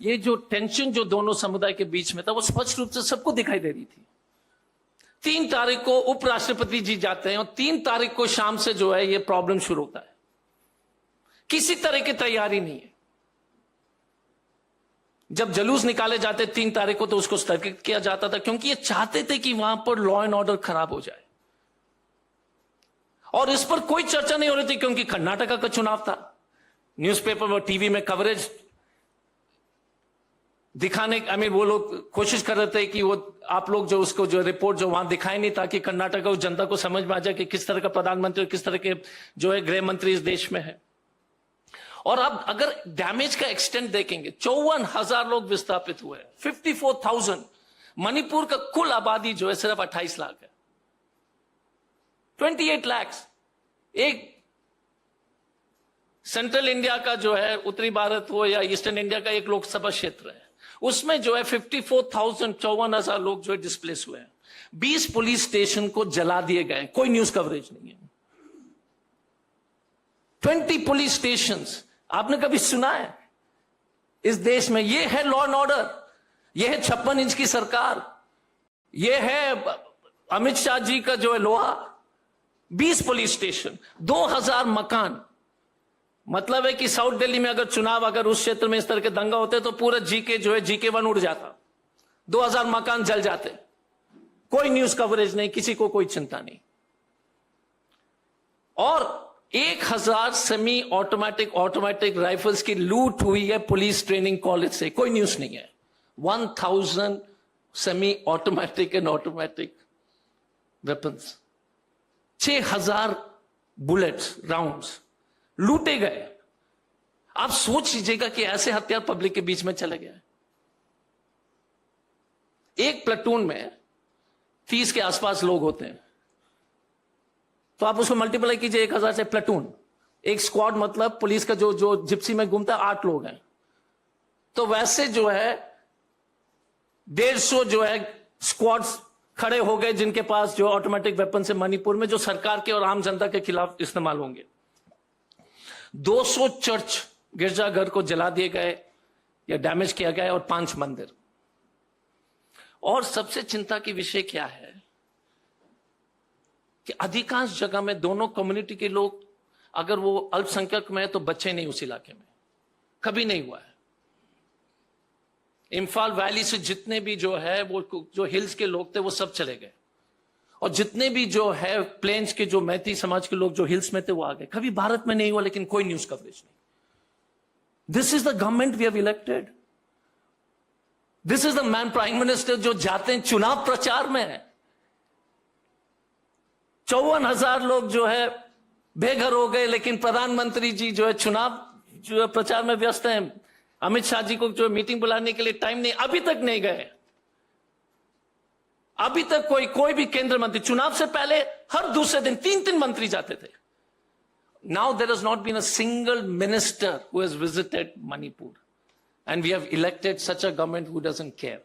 ये जो टेंशन जो दोनों समुदाय के बीच में था वो स्पष्ट रूप से सबको दिखाई दे रही थी। 3 तारीख को उपराष्ट्रपति जी जाते हैं और 3 तारीख को शाम से जो है ये प्रॉब्लम शुरू होता है। किसी तरह की तैयारी नहीं है। जब जुलूस निकाले जाते 3 तारीख को तो उसको स्थगित किया जाता था, क्योंकि ये चाहते थे कि वहां पर लॉ एंड ऑर्डर खराब हो जाए। और इस पर कोई चर्चा नहीं हो रही थी, क्योंकि कर्नाटका का चुनाव था। न्यूज़पेपर और टीवी में कवरेज दिखाने, वो लोग कोशिश कर रहे थे कि वो आप लोग जो उसको जो रिपोर्ट जो वहां दिखाए नहीं, ताकि कर्नाटक उस जनता को समझ में आ जाए कि किस तरह का प्रधानमंत्री और किस तरह के जो है गृह मंत्री इस देश में है। और अब अगर डैमेज का एक्सटेंट देखेंगे, 54,000 लोग विस्थापित हुए, 54,000। मणिपुर का कुल आबादी जो है सिर्फ 28 लाख है, 28 लाख। एक सेंट्रल इंडिया का जो है, उत्तरी भारत हो या ईस्टर्न इंडिया का एक लोकसभा क्षेत्र है, उसमें जो है 54,000, 54,000 लोग जो है डिस्प्लेस हुए हैं। 20 पुलिस स्टेशन को जला दिए गए, कोई न्यूज कवरेज नहीं है। 20 पुलिस स्टेशन, आपने कभी सुना है इस देश में? ये है लॉ एंड ऑर्डर, ये है 56 इंच की सरकार, ये है अमित शाह जी का जो है लोहा। 20 पुलिस स्टेशन, 2,000 मकान। मतलब है कि साउथ दिल्ली में अगर चुनाव, अगर उस क्षेत्र में इस तरह के दंगा होते तो पूरा जीके जो है जीके 1 उड़ जाता। 2,000 मकान जल जाते, कोई न्यूज कवरेज नहीं, किसी को कोई चिंता नहीं। और 1,000 सेमी ऑटोमेटिक राइफल्स की लूट हुई है पुलिस ट्रेनिंग कॉलेज से, कोई न्यूज नहीं है। 1,000 semi automatic and automatic weapons, 6,000 bullets, rounds लूटे गए। आप सोच लीजिएगा कि ऐसे हथियार पब्लिक के बीच में चले गए। एक प्लेटून में 30 के आसपास लोग होते हैं, तो आप उसको मल्टीप्लाई कीजिए 1,000 से। प्लेटून, एक स्क्वाड, मतलब पुलिस का जो जिप्सी में घूमता है 8 लोग हैं, तो वैसे जो है 150 जो है स्क्वाड्स खड़े हो गए, जिनके पास जो ऑटोमेटिक वेपन से मणिपुर में, जो सरकार के और आम जनता के खिलाफ इस्तेमाल होंगे। 200 चर्च, गिरजाघर को जला दिए गए या डैमेज किया गया, और 5 मंदिर। और सबसे चिंता की विषय क्या है कि अधिकांश जगह में दोनों कम्युनिटी के लोग, अगर वो अल्पसंख्यक में है तो बच्चे नहीं उस इलाके में, कभी नहीं हुआ है। इम्फाल वैली से जितने भी जो है वो जो हिल्स के लोग थे वो सब चले गए, और जितने भी जो है प्लेन्स के जो मैती समाज के लोग जो हिल्स में थे वो आ गए। कभी भारत में नहीं हुआ, लेकिन कोई न्यूज कवरेज नहीं। This is the government we have elected. This is the man prime minister जो जाते हैं चुनाव प्रचार में। 54,000 लोग जो है बेघर हो गए, लेकिन प्रधानमंत्री जी जो है चुनाव जो है प्रचार में व्यस्त हैं। अमित शाह जी को जो मीटिंग बुलाने के लिए टाइम नहीं, अभी तक नहीं गए। अभी तक कोई भी केंद्र मंत्री, चुनाव से पहले हर दूसरे दिन 3 मंत्री जाते थे। Now there has not been a single minister who has visited Manipur, and we have elected such a government who doesn't care.